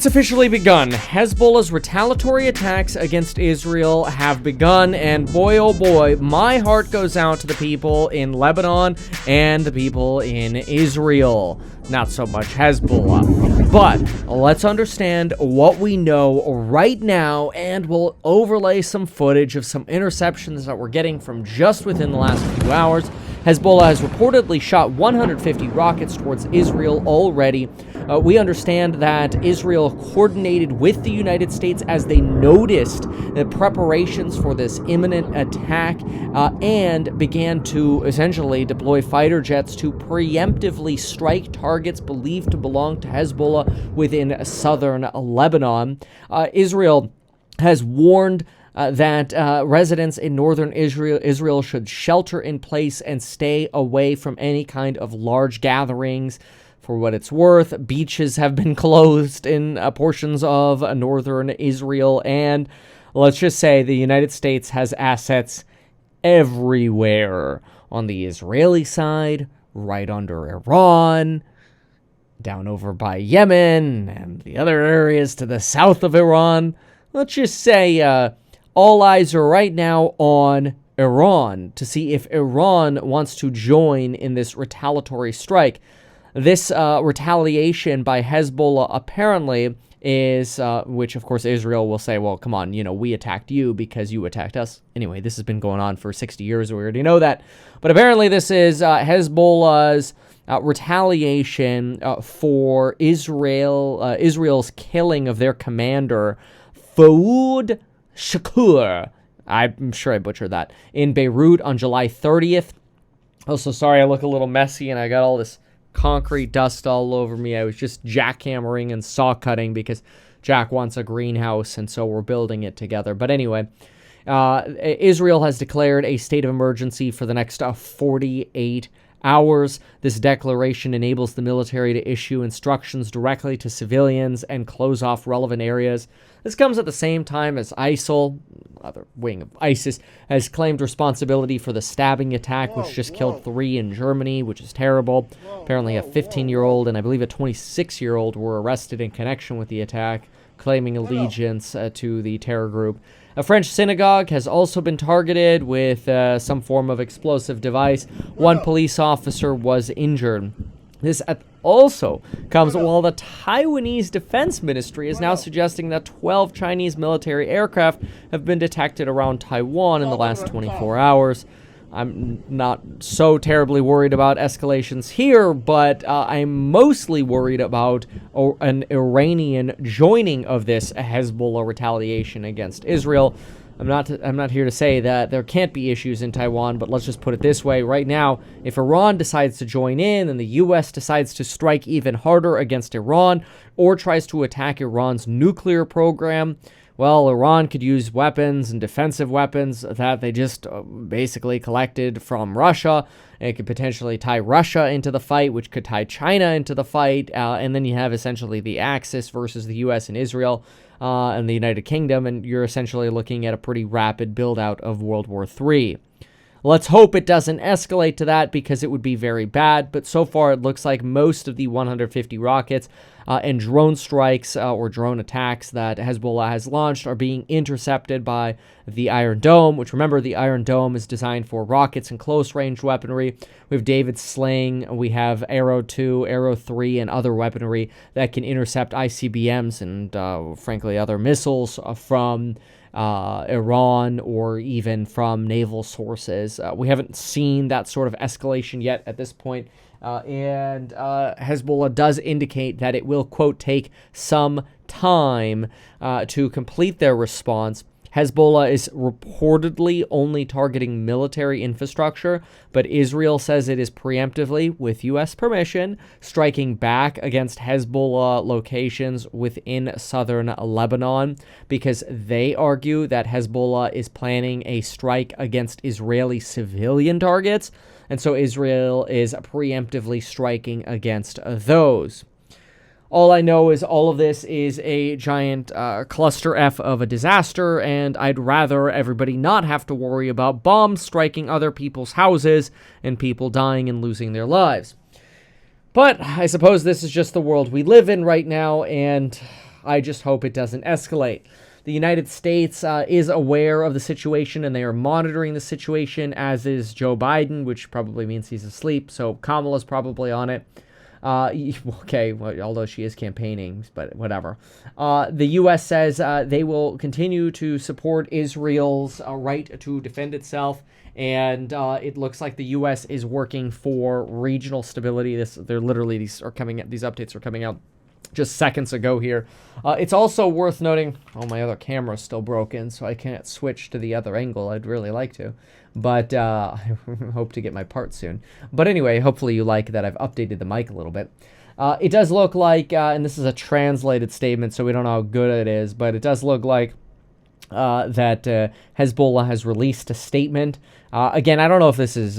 It's officially begun. Hezbollah's retaliatory attacks against Israel have begun, and boy oh boy, my heart goes out to the people in Lebanon and the people in Israel. Not so much Hezbollah. But let's understand what we know right now, and we'll overlay some footage of some interceptions that we're getting from just within the last few hours. Hezbollah has reportedly shot 150 rockets towards Israel already. We understand that Israel coordinated with the United States as they noticed the preparations for this imminent attack and began to essentially deploy fighter jets to preemptively strike targets believed to belong to Hezbollah within southern Lebanon. Israel has warned that residents in northern Israel should shelter in place and stay away from any kind of large gatherings. For what it's worth, beaches have been closed in portions of northern Israel, and let's just say the United States has assets everywhere. On the Israeli side, right under Iran, down over by Yemen, and the other areas to the south of Iran. Let's just say all eyes are right now on Iran to see if Iran wants to join in this retaliatory strike. This retaliation by Hezbollah apparently is, which of course Israel will say, well, come on, we attacked you because you attacked us. Anyway, this has been going on for 60 years. We already know that. But apparently this is Hezbollah's retaliation for Israel's killing of their commander, Fouad Shakur. I'm sure I butchered that. In Beirut on July 30th. Also, sorry, I look a little messy and I got all this concrete dust all over me. I was just jackhammering and saw cutting because Jack wants a greenhouse, and so we're building it together. But anyway, Israel has declared a state of emergency for the next 48 hours. This declaration enables the military to issue instructions directly to civilians and close off relevant areas. This comes at the same time as ISIL, other wing of ISIS, has claimed responsibility for the stabbing attack, which just killed 3 in Germany, which is terrible. Apparently a 15-year-old and I believe a 26-year-old were arrested in connection with the attack, claiming allegiance to the terror group. A French synagogue has also been targeted with some form of explosive device. 1 police officer was injured. This also comes while the Taiwanese Defense Ministry is now suggesting that 12 Chinese military aircraft have been detected around Taiwan in the last 24 hours. I'm not so terribly worried about escalations here, but I'm mostly worried about an Iranian joining of this Hezbollah retaliation against Israel. I'm not here to say that there can't be issues in Taiwan, but let's just put it this way. Right now, if Iran decides to join in and the U.S. decides to strike even harder against Iran or tries to attack Iran's nuclear program, well, Iran could use weapons and defensive weapons that they just basically collected from Russia. It could potentially tie Russia into the fight, which could tie China into the fight. And then you have essentially the Axis versus the U.S. and Israel and the United Kingdom. And you're essentially looking at a pretty rapid build-out of World War III. Let's hope it doesn't escalate to that because it would be very bad. But so far, it looks like most of the 150 rockets and drone strikes or drone attacks that Hezbollah has launched are being intercepted by the Iron Dome, which, remember, the Iron Dome is designed for rockets and close-range weaponry. We have David's Sling, we have Arrow 2, Arrow 3, and other weaponry that can intercept ICBMs and, frankly, other missiles from Iran or even from naval sources. We haven't seen that sort of escalation yet at this point. And Hezbollah does indicate that it will, quote, take some time to complete their response. Hezbollah is reportedly only targeting military infrastructure, but Israel says it is preemptively, with U.S. permission, striking back against Hezbollah locations within southern Lebanon because they argue that Hezbollah is planning a strike against Israeli civilian targets, and so Israel is preemptively striking against those. All I know is all of this is a giant cluster F of a disaster, and I'd rather everybody not have to worry about bombs striking other people's houses and people dying and losing their lives. But I suppose this is just the world we live in right now, and I just hope it doesn't escalate. The United States is aware of the situation, and they are monitoring the situation, as is Joe Biden, which probably means he's asleep. So Kamala's probably on it. Okay, well, although she is campaigning, but whatever. The U.S. says they will continue to support Israel's right to defend itself, and it looks like the U.S. is working for regional stability. These updates are coming out just seconds ago here. It's also worth noting, my other camera's still broken, so I can't switch to the other angle. I'd really like to, but I hope to get my part soon. But anyway, hopefully you like that I've updated the mic a little bit. It does look like, and this is a translated statement, so we don't know how good it is, but it does look like that Hezbollah has released a statement. Again, I don't know if this is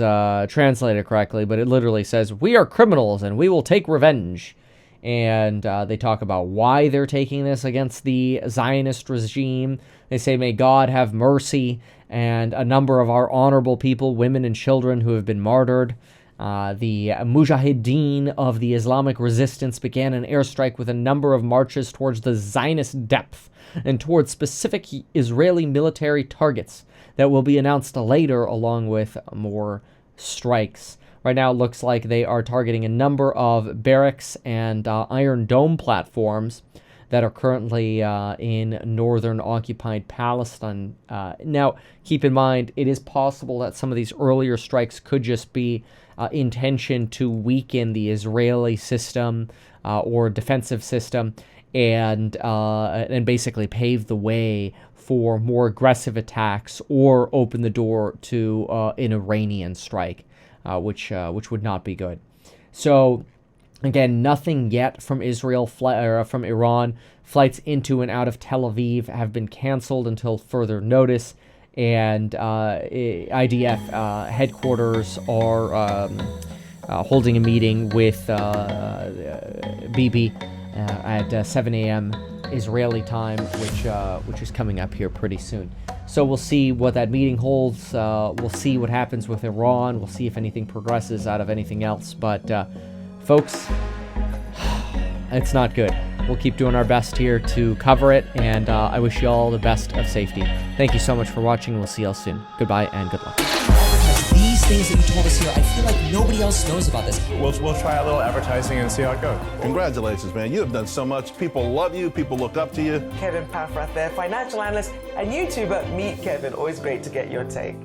translated correctly, but it literally says, "We are criminals and we will take revenge." And they talk about why they're taking this against the Zionist regime. They say, "May God have mercy," and a number of our honorable people, women and children who have been martyred. The Mujahideen of the Islamic resistance began an airstrike with a number of marches towards the Zionist depth and towards specific Israeli military targets that will be announced later, along with more strikes. Right now, it looks like they are targeting a number of barracks and Iron Dome platforms that are currently in northern occupied Palestine. Now, keep in mind, it is possible that some of these earlier strikes could just be intention to weaken the Israeli system or defensive system, and basically pave the way for more aggressive attacks or open the door to an Iranian strike. Which would not be good. So, again, nothing yet from Israel, from Iran. Flights into and out of Tel Aviv have been canceled until further notice, and IDF headquarters are holding a meeting with Bibi at 7 a.m. Israeli time, which is coming up here pretty soon. So we'll see what that meeting holds. We'll see what happens with Iran. We'll see if anything progresses out of anything else. But, folks, it's not good. We'll keep doing our best here to cover it, and I wish you all the best of safety. Thank you so much for watching. We'll see you all soon. Goodbye and good luck. These things that you told us here, I feel like nobody else knows about this. We'll try a little advertising and see how it goes. Congratulations, man. You have done so much. People love you. People look up to you. Kevin Paffrath there, financial analyst and YouTuber. Meet Kevin. Always great to get your take.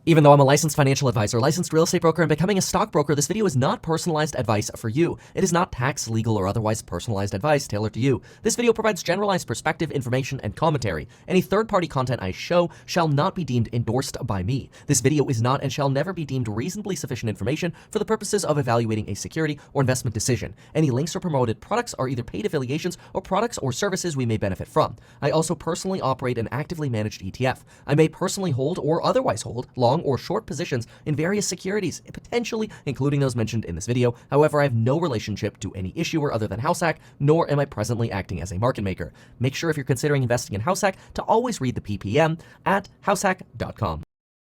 Even though I'm a licensed financial advisor, licensed real estate broker, and becoming a stockbroker, this video is not personalized advice for you. It is not tax, legal, or otherwise personalized advice tailored to you. This video provides generalized perspective, information, and commentary. Any third-party content I show shall not be deemed endorsed by me. This video is not and shall never be deemed reasonably sufficient information for the purposes of evaluating a security or investment decision. Any links or promoted products are either paid affiliations or products or services we may benefit from. I also personally operate an actively managed ETF. I may personally hold or otherwise hold long or short positions in various securities, potentially including those mentioned in this video. However, I have no relationship to any issuer other than HouseHack, nor am I presently acting as a market maker. Make sure if you're considering investing in HouseHack to always read the PPM at househack.com.